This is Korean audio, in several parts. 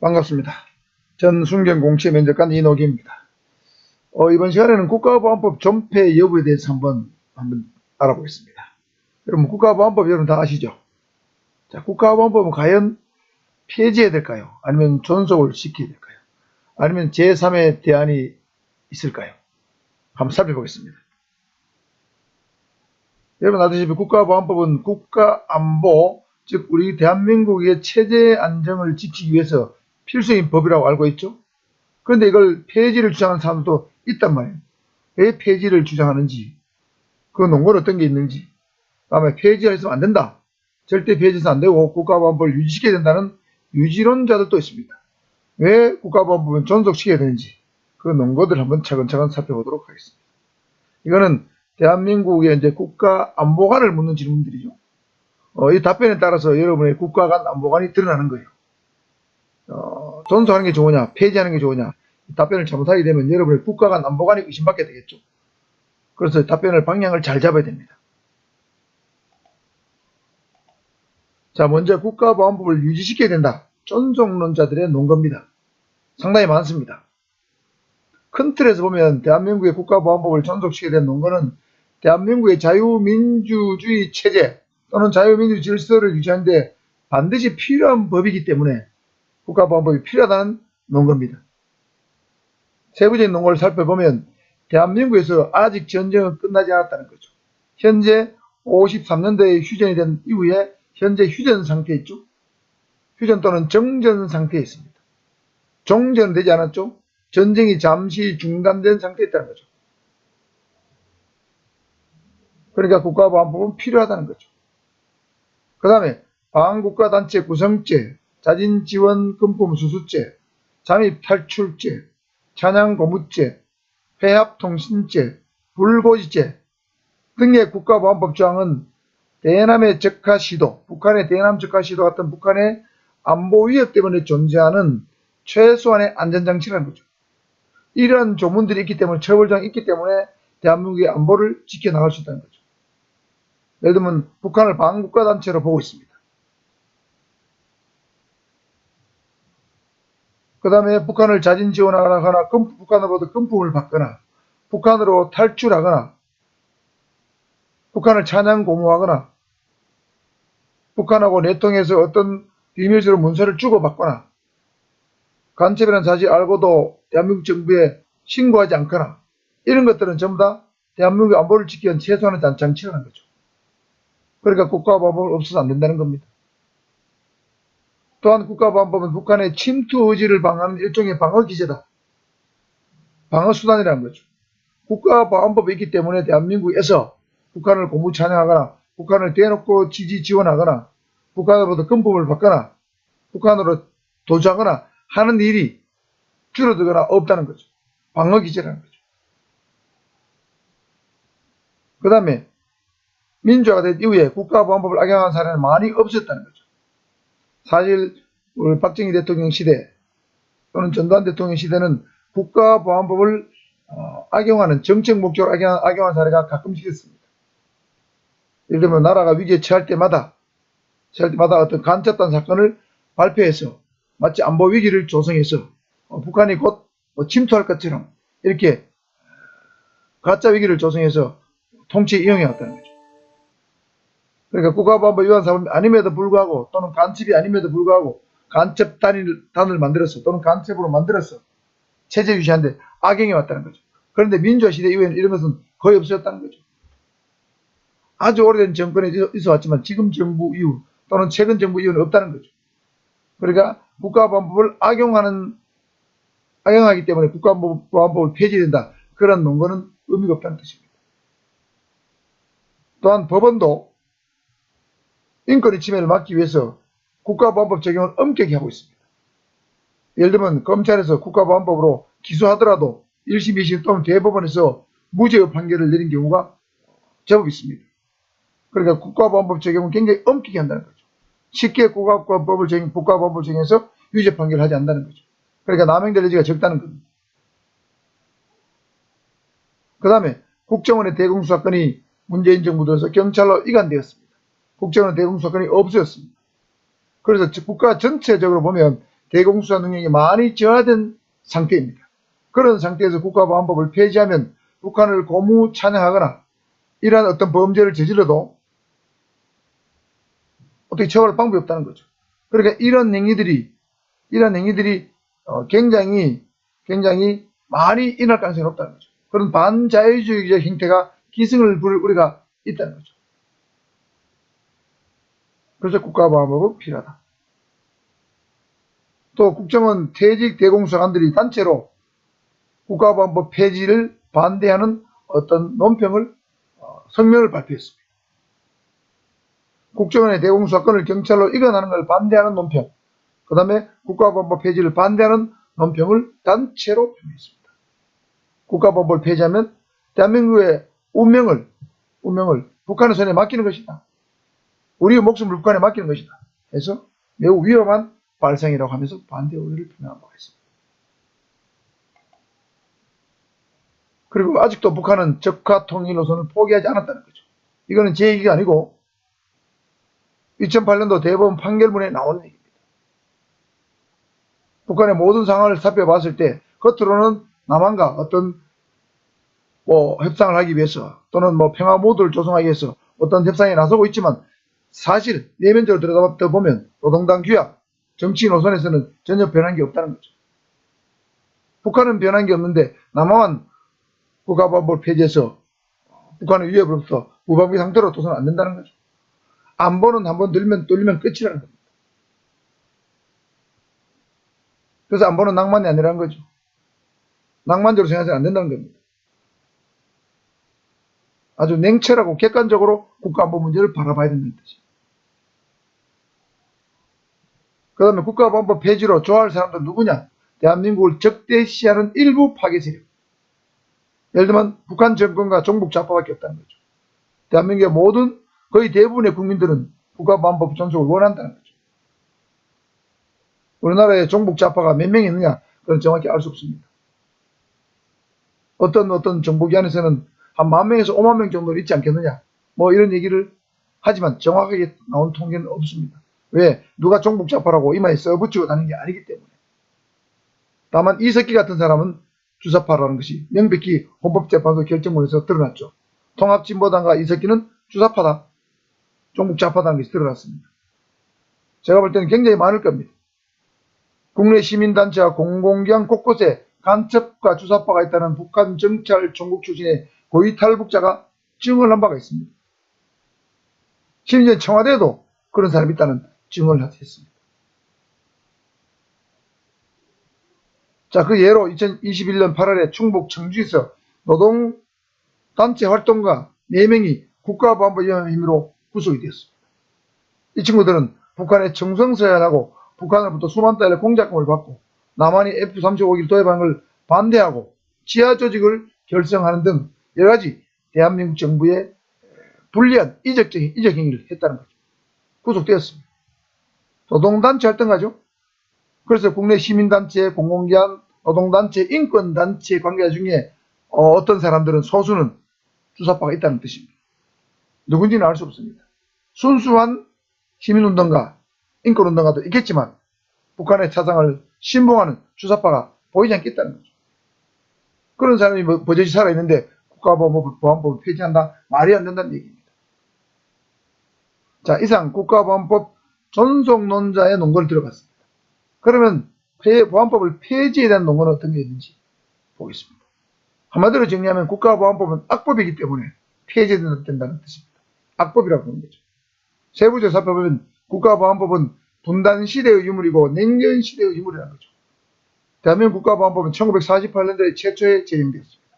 반갑습니다. 전 순경공채 면접관 이노기입니다. 이번 시간에는 국가보안법 존폐 여부에 대해서 한번 알아보겠습니다. 여러분, 국가보안법 여러분 다 아시죠? 자, 국가보안법은 과연 폐지해야 될까요? 아니면 존속을 시켜야 될까요? 아니면 제3의 대안이 있을까요? 한번 살펴보겠습니다. 여러분 아시다시피 국가보안법은 국가안보, 즉 우리 대한민국의 체제 안정을 지키기 위해서 필수인 법이라고 알고 있죠. 그런데 이걸 폐지를 주장하는 사람도 있단 말이에요. 왜 폐지를 주장하는지, 그 논거는 어떤 게 있는지, 다음에 폐지해서는 안 된다, 절대 폐지해서는 안 되고 국가보안법을 유지시켜야 된다는 유지론자들도 있습니다. 왜 국가보안법은 존속시켜야 되는지 그 논거들 한번 차근차근 살펴보도록 하겠습니다. 이거는 대한민국의 이제 국가안보관을 묻는 질문들이죠. 이 답변에 따라서 여러분의 국가 간 안보관이 드러나는 거예요. 존속하는 게 좋으냐, 폐지하는 게 좋으냐, 답변을 잘못하게 되면 여러분의 국가 간 안보관이 의심받게 되겠죠. 그래서 답변을 방향을 잘 잡아야 됩니다. 자, 먼저 국가보안법을 유지시켜야 된다. 존속론자들의 논거입니다. 상당히 많습니다. 큰 틀에서 보면 대한민국의 국가보안법을 존속시켜야 되는 논거는 대한민국의 자유민주주의 체제 또는 자유민주 질서를 유지하는데 반드시 필요한 법이기 때문에 국가보안법이 필요하다는 논거입니다. 세부적인 논거를 살펴보면 대한민국에서 아직 전쟁은 끝나지 않았다는 거죠. 현재 53년도에 휴전이 된 이후에 현재 휴전 상태에 있죠. 휴전 또는 정전 상태에 있습니다. 종전은 되지 않았죠. 전쟁이 잠시 중단된 상태에 있다는 거죠. 그러니까 국가보안법은 필요하다는 거죠. 그 다음에 방국가단체 구성죄, 자진지원금품수수죄, 잠입탈출죄, 찬양고무죄, 회합통신죄, 불고지죄 등의 국가보안법 조항은 대남의 적화시도, 북한의 대남 적화시도 같은 북한의 안보 위협 때문에 존재하는 최소한의 안전장치라는 거죠. 이런 조문들이 있기 때문에, 처벌조항이 있기 때문에 대한민국의 안보를 지켜나갈 수 있다는 거죠. 예를 들면 북한을 반국가단체로 보고 있습니다. 그 다음에 북한을 자진 지원하거나 북한으로부터 금품을 받거나 북한으로 탈출하거나 북한을 찬양 고무하거나 북한하고 내통해서 어떤 비밀스러운 문서를 주고받거나 간첩이라는 사실을 알고도 대한민국 정부에 신고하지 않거나 이런 것들은 전부 다 대한민국의 안보를 지키기 위한 최소한의 장치라는 거죠. 그러니까 국가보안법은 없어서 안 된다는 겁니다. 또한 국가보안법은 북한의 침투 의지를 방어하는 일종의 방어기제다. 방어수단이라는 거죠. 국가보안법이 있기 때문에 대한민국에서 북한을 고무 찬양하거나 북한을 대놓고 지지 지원하거나 북한으로부터 금품을 받거나 북한으로 도주하거나 하는 일이 줄어들거나 없다는 거죠. 방어기제라는 거죠. 그 다음에 민주화가 된 이후에 국가보안법을 악용한 사례는 많이 없었다는 거죠. 사실 우리 박정희 대통령 시대 또는 전두환 대통령 시대는 국가보안법을 악용하는, 정책 목적으로 악용한 사례가 가끔씩 있습니다. 예를 들면 나라가 위기에 처할 때마다 어떤 간첩단 사건을 발표해서 마치 안보 위기를 조성해서 북한이 곧 침투할 것처럼 이렇게 가짜 위기를 조성해서 통치에 이용해 왔다는 거죠. 그러니까 국가보안법 위반 사범이 아님에도 불구하고 또는 간첩이 아님에도 불구하고 간첩단을 만들어서 또는 간첩으로 만들어서 체제 유지하는데 악용해 왔다는 거죠. 그런데 민주화 시대 이후에는 이런 것은 거의 없어졌다는 거죠. 아주 오래된 정권에 있어 왔지만 지금 정부 이후 또는 최근 정부 이후는 없다는 거죠. 그러니까 국가보안법을 악용하기 때문에 국가보안법을 폐지된다, 그런 논거는 의미가 없다는 뜻입니다. 또한 법원도 인권의 침해를 막기 위해서 국가보안법 적용을 엄격히 하고 있습니다. 예를 들면 검찰에서 국가보안법으로 기소하더라도 1심, 2심 또는 대법원에서 무죄의 판결을 내린 경우가 제법 있습니다. 그러니까 국가보안법 적용은 굉장히 엄격히 한다는 거죠. 쉽게 국가보안법을 적용해서 유죄 판결을 하지 않는다는 거죠. 그러니까 남용될 여지가 적다는 겁니다. 그 다음에 국정원의 대공수사건이 문재인 정부 들어서 경찰로 이관되었습니다. 국정원 대공수사건이 없어졌습니다. 그래서 국가 전체적으로 보면 대공수사 능력이 많이 저하된 상태입니다. 그런 상태에서 국가보안법을 폐지하면 북한을 고무 찬양하거나 이러한 어떤 범죄를 저질러도 어떻게 처벌할 방법이 없다는 거죠. 그러니까 이런 행위들이 굉장히 많이 일어날 가능성이 높다는 거죠. 그런 반자유주의적 형태가 기승을 부릴 우리가 있다는 거죠. 그래서 국가보안법은 필요하다. 또 국정원 퇴직 대공수사관들이 단체로 국가보안법 폐지를 반대하는 어떤 논평을 성명을 발표했습니다. 국정원의 대공수사권을 경찰로 이관하는 걸 반대하는 논평, 그 다음에 국가보안법 폐지를 반대하는 논평을 단체로 표명했습니다. 국가보안법을 폐지하면 대한민국의 운명을 북한의 손에 맡기는 것이다. 우리의 목숨을 북한에 맡기는 것이다. 해서 매우 위험한 발상이라고 하면서 반대 의견을 표명한 바가 있습니다. 그리고 아직도 북한은 적화 통일 노선을 포기하지 않았다는 거죠. 이거는 제 얘기가 아니고 2008년도 대법원 판결문에 나오는 얘기입니다. 북한의 모든 상황을 살펴봤을 때 겉으로는 남한과 어떤 협상을 하기 위해서 또는 평화 모드를 조성하기 위해서 어떤 협상에 나서고 있지만 사실 내면적으로 들어가 보면 노동당 규약, 정치 노선에서는 전혀 변한 게 없다는 거죠. 북한은 변한 게 없는데 남한만 국가보안법을 폐지해서 북한의 위협으로부터 무방비 상태로 둬서는 안 된다는 거죠. 안보는 한번 뚫리면 끝이라는 겁니다. 그래서 안보는 낭만이 아니라는 거죠. 낭만적으로 생각해서는 안 된다는 겁니다. 아주 냉철하고 객관적으로 국가안보 문제를 바라봐야 된다는 뜻이에요. 그 다음에 국가보안법 폐지로 좋아할 사람들은 누구냐? 대한민국을 적대시하는 일부 파괴 세력. 예를 들면 북한 정권과 종북 좌파밖에 없다는 거죠. 대한민국의 모든 거의 대부분의 국민들은 국가보안법 존속을 원한다는 거죠. 우리나라에 종북 좌파가 몇 명 있느냐? 그건 정확히 알 수 없습니다. 어떤 정보기 안에서는 한 10,000명에서 50,000명 정도 있지 않겠느냐? 이런 얘기를 하지만 정확하게 나온 통계는 없습니다. 왜? 누가 종북 좌파라고 이마에 써붙이고 다니는 게 아니기 때문에. 다만 이석기 같은 사람은 주사파라는 것이 명백히 헌법재판소 결정문에서 드러났죠. 통합진보당과 이석기는 주사파다, 종북 좌파다는 것이 드러났습니다. 제가 볼 때는 굉장히 많을 겁니다. 국내 시민단체와 공공기관 곳곳에 간첩과 주사파가 있다는 북한 정찰 총국 출신의 고위 탈북자가 증언을 한 바가 있습니다. 심지어 청와대에도 그런 사람이 있다는 증언을 했습니다. 자, 그 예로 2021년 8월에 충북 청주에서 노동단체 활동가 4명이 국가보안법 혐의로 구속이 되었습니다. 이 친구들은 북한에 청성서열하고 북한으로부터 수만 달러 공작금을 받고 남한이 F-35기를 도입하는 걸 반대하고 지하 조직을 결성하는 등 여러가지 대한민국 정부의 불리한 이적 행위를 했다는 거죠. 구속되었습니다. 노동단체 활동가죠. 그래서 국내 시민단체, 공공기관, 노동단체, 인권단체 관계자 중에 어떤 사람들은 소수는 주사파가 있다는 뜻입니다. 누군지는 알 수 없습니다. 순수한 시민운동가, 인권운동가도 있겠지만 북한의 사상을 신봉하는 주사파가 보이지 않겠다는 거죠. 그런 사람이 버젓이 살아있는데 국가보안법을 폐지한다? 말이 안 된다는 얘기입니다. 자, 이상 국가보안법 존속론자의 논거를 들어봤습니다. 그러면 보안법을 폐지에 대한 논거는 어떤 게 있는지 보겠습니다. 한마디로 정리하면 국가보안법은 악법이기 때문에 폐지된다는 뜻입니다. 악법이라고 하는 거죠. 세부적으로 살펴보면 국가보안법은 분단 시대의 유물이고 냉전 시대의 유물이라는 거죠. 대한민국 국가보안법은 1948년도에 최초에 제정되었습니다.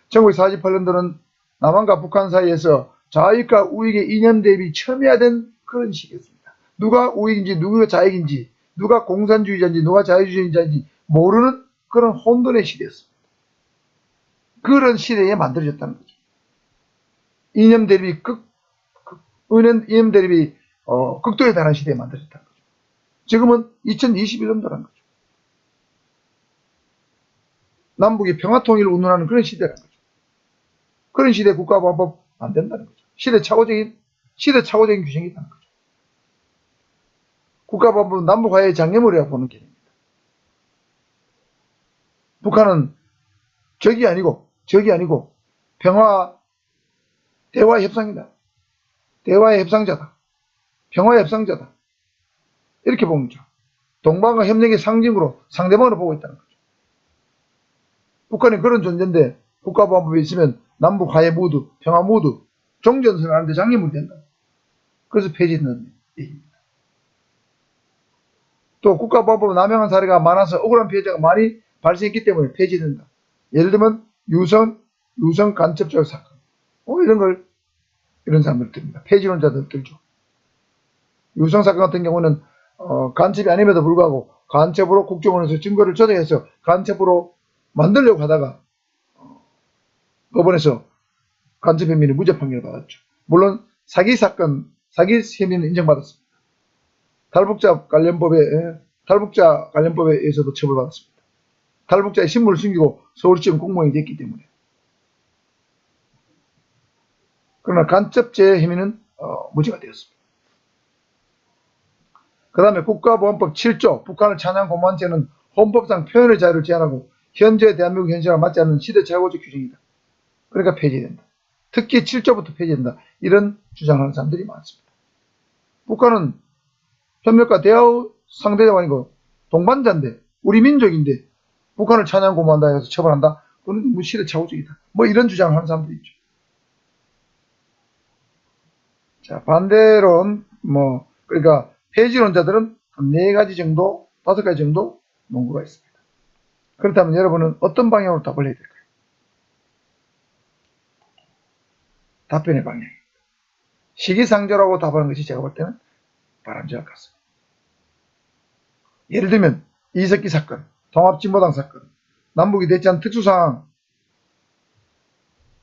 1948년도는 남한과 북한 사이에서 자익과 우익의 이념 대립이 첨예화된 그런 시기였습니다. 누가 우익인지 누가 자익인지 누가 공산주의자인지 누가 자유주의자인지 모르는 그런 혼돈의 시대였습니다. 그런 시대에 만들어졌다는 거죠. 이념 대립이 극도에 달한 시대에 만들어졌다는 거죠. 지금은 2021년도라는 거죠. 남북이 평화통일을 운운하는 그런 시대라는 거죠. 그런 시대에 국가보안법 안 된다는 거죠. 시대착오적인 규정이 있다는 거죠. 국가보안법은 남북화해의 장애물이라고 보는 개념입니다. 북한은 적이 아니고 대화 협상이다. 대화의 협상자다. 평화의 협상자다. 이렇게 보는 거죠. 동방과 협력의 상징으로 상대방으로 보고 있다는 거죠. 북한이 그런 존재인데 국가보안법에 있으면 남북 화해 모두, 평화 모두 종전선을 하는데 장애물이 된다. 그래서 폐지되는 얘기입니다. 또 국가보안법을 남용한 사례가 많아서 억울한 피해자가 많이 발생했기 때문에 폐지된다. 예를 들면 유성 간첩적 사건. 이런 사람들 듭니다. 폐지론자들 들죠. 유성 사건 같은 경우는 간첩이 아님에도 불구하고 간첩으로 국정원에서 증거를 조작해서 간첩으로 만들려고 하다가 법원에서 간첩 혐의를 무죄 판결을 받았죠. 물론 사기 혐의는 인정받았습니다. 탈북자 관련법에 의해서도 처벌받았습니다. 탈북자의 신분을 숨기고 서울시청 공무원이 됐기 때문에. 그러나 간첩죄 혐의는 무죄가 되었습니다. 그 다음에 국가보안법 7조 북한을 찬양 고무한 죄는 헌법상 표현의 자유를 제한하고 현재 대한민국 현실과 맞지 않는 시대착오적 규정이다. 그러니까 폐지된다. 특히 7조부터 폐지된다. 이런 주장하는 사람들이 많습니다. 북한은 협력과 대화의 상대가 아니고 동반자인데 우리 민족인데 북한을 찬양 고무한다 해서 처벌한다. 그건 너무 시대착오적이다. 이런 주장을 하는 사람들이 있죠. 자, 반대론 그러니까 폐지론자들은 한 4가지 정도, 5가지 정도 논구가 있습니다. 그렇다면 여러분은 어떤 방향으로 답을 해야 될까요? 답변의 방향입니다. 시기상조라고 답하는 것이 제가 볼 때는 바람직할 것 같습니다. 예를 들면 이석기 사건, 통합진보당 사건, 남북이 대치한 특수상황,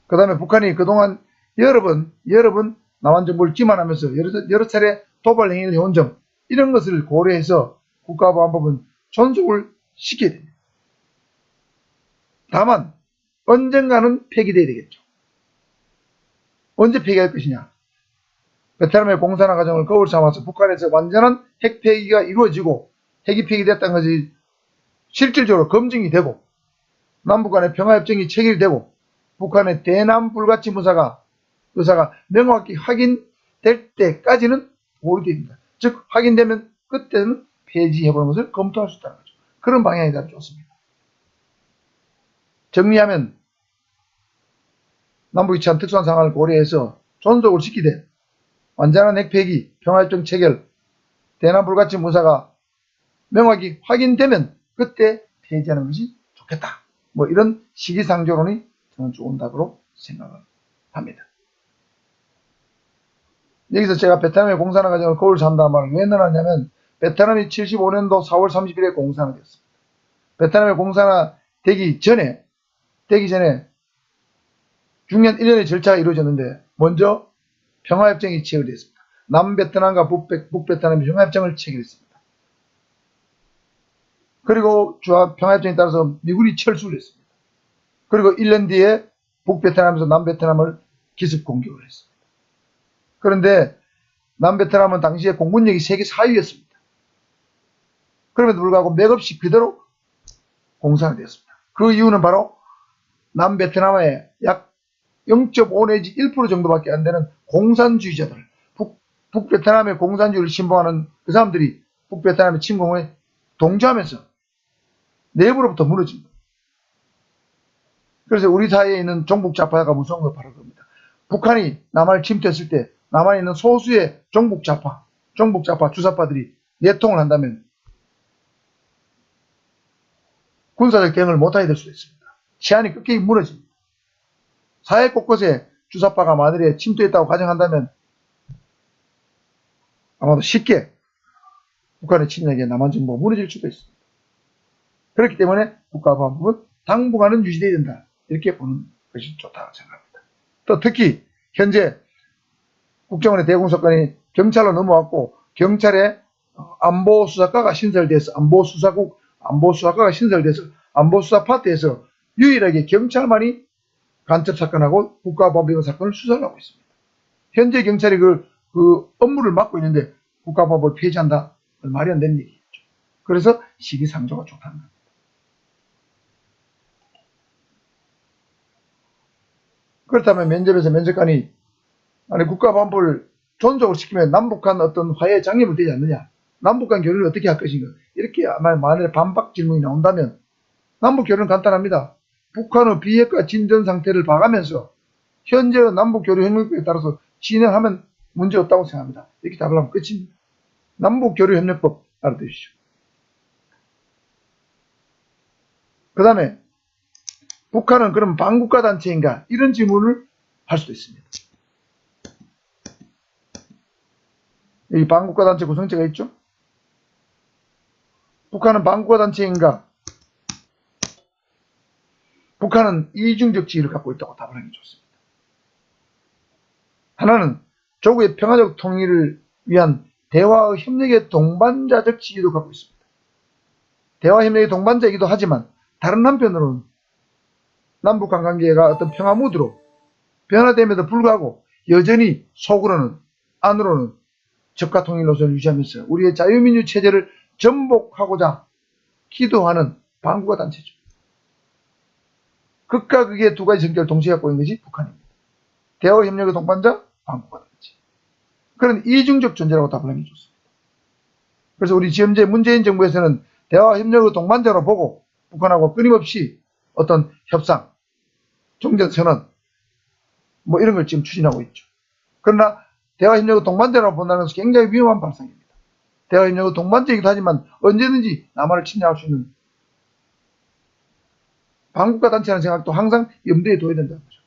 그 다음에 북한이 그동안 여러 번 남한정부를 기만하면서 여러 차례 도발 행위를 해온 점, 이런 것을 고려해서 국가보안법은 존속을 시켜야 됩니다. 다만 언젠가는 폐기돼야 되겠죠. 언제 폐기할 것이냐? 베트남의 공산화 과정을 거울 삼아서 북한에서 완전한 핵 폐기가 이루어지고 핵이 폐기됐다는 것이 실질적으로 검증이 되고 남북 간의 평화협정이 체결되고 북한의 대남 불가침 의사가 명확히 확인될 때까지는 보류됩니다. 즉 확인되면 그때는 폐지해보는 것을 검토할 수 있다는 거죠. 그런 방향이 더 좋습니다. 정리하면 남북이 처한 특수한 상황을 고려해서 존속을 시키되 완전한 핵폐기, 평화협정 체결, 대남 불가침 의사가 명확히 확인되면 그때 폐지하는 것이 좋겠다. 이런 시기상조론이 저는 좋은 답으로 생각을 합니다. 여기서 제가 베트남의 공산화 과정을 거울 삼다 말을 왜 넣었냐면 베트남이 75년도 4월 30일에 공산화됐습니다. 베트남의 공산화 되기 전에 중요한 일련의 절차가 이루어졌는데 먼저 평화협정이 체결됐습니다. 남베트남과 북베트남이 평화협정을 체결했습니다. 그리고 평화협정에 따라서 미군이 철수를 했습니다. 그리고 1년 뒤에 북베트남에서 남베트남을 기습 공격을 했습니다. 그런데 남베트남은 당시에 공군력이 세계 4위였습니다. 그럼에도 불구하고 맥없이 그대로 공산화되었습니다. 그 이유는 바로 남베트남의 약 0.5 내지 1% 정도밖에 안 되는 공산주의자들, 북베트남의 공산주의를 신봉하는 그 사람들이 북베트남의 침공에 동조하면서 내부로부터 무너집니다. 그래서 우리 사이에 있는 종북좌파가 무서운 건 바로 그겁니다. 북한이 남한을 침투했을 때 남한에 있는 소수의 종북좌파 주사파들이 내통을 한다면 군사적 대응을 못하게 될 수도 있습니다. 치안이 끝까지 무너집니다. 사회 곳곳에 주사파가 만일에 침투했다고 가정한다면 아마도 쉽게 북한의 침략에 남한 정부가 무너질 수도 있습니다. 그렇기 때문에 국가보안법은 당분간은 유지되어야 된다. 이렇게 보는 것이 좋다고 생각합니다. 또 특히 현재 국정원의 대공사건이 경찰로 넘어왔고 경찰에 안보수사과가 신설돼서 안보수사과가 신설돼서 안보수사 파트에서 유일하게 경찰만이 간첩사건하고 국가보안법 사건을 수사를 하고 있습니다. 현재 경찰이 그 업무를 맡고 있는데 국가보안법을 폐지한다? 말이 안 되는 얘기죠. 그래서 시기상조가 좋다는 겁니다. 그렇다면 면접에서 면접관이 아니 국가보안법을 존속을 시키면 남북한 어떤 화해에 장애물 되지 않느냐, 남북한 교류를 어떻게 할 것인가, 이렇게 만약에 반박 질문이 나온다면 남북 교류는 간단합니다. 북한의 비핵화 진전 상태를 봐가면서 현재의 남북 교류 협력법에 따라서 진행하면 문제 없다고 생각합니다. 이렇게 답을 하면 끝입니다. 남북 교류 협력법 알아두십시오. 그 다음에 북한은 그럼 반국가 단체인가, 이런 질문을 할 수도 있습니다. 이 반국가 단체 구성체가 있죠. 북한은 반국가 단체인가? 북한은 이중적 지위를 갖고 있다고 답을 하는 게 좋습니다. 하나는 조국의 평화적 통일을 위한 대화의 협력의 동반자적 지위도 갖고 있습니다. 대화 협력의 동반자이기도 하지만 다른 한편으로는 남북한 관계가 어떤 평화 무드로 변화됨에도 불구하고 여전히 속으로는, 안으로는 적가 통일 노선을 유지하면서 우리의 자유민주 체제를 전복하고자 기도하는 반국가 단체죠. 극과 극의 두 가지 성격을 동시에 갖고 있는 것이 북한입니다. 대화 협력의 동반자, 반국가 단체. 그런 이중적 존재라고 답을 하는 게 좋습니다. 그래서 우리 현재 문재인 정부에서는 대화 협력의 동반자로 보고 북한하고 끊임없이 어떤 협상, 종전선언, 뭐 이런 걸 지금 추진하고 있죠. 그러나 대화협력의 동반자라고 본다는 것은 굉장히 위험한 발상입니다. 대화협력의 동반자이기도 하지만 언제든지 남한을 침략할 수 있는 반국가 단체라는 생각도 항상 염두에 둬야 된다는 거죠.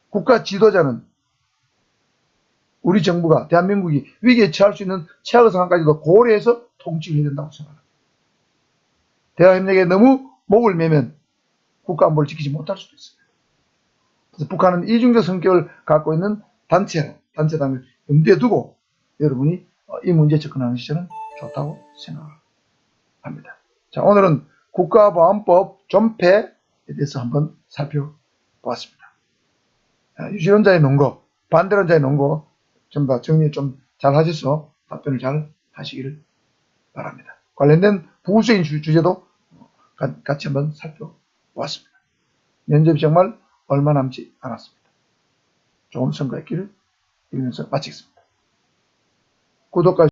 국가 지도자는 우리 정부가, 대한민국이 위기에 처할 수 있는 최악의 상황까지도 고려해서 통치를 해야 된다고 생각합니다. 대화협력에 너무 목을 매면 국가 안보를 지키지 못할 수도 있습니다. 그래서 북한은 이중적 성격을 갖고 있는 단체단을 염두에 두고 여러분이 이 문제에 접근하는 시절은 좋다고 생각합니다. 자, 오늘은 국가보안법 존폐에 대해서 한번 살펴보았습니다. 유실론자의 논거, 반대론자의 논거 좀 더 정리 좀 잘 하셔서 답변을 잘 하시기를 바랍니다. 관련된 부수적인 주제도 같이 한번 살펴보았습니다. 면접이 정말 얼마 남지 않았습니다. 좋은 선거 있기를 빌면서 마치겠습니다. 구독과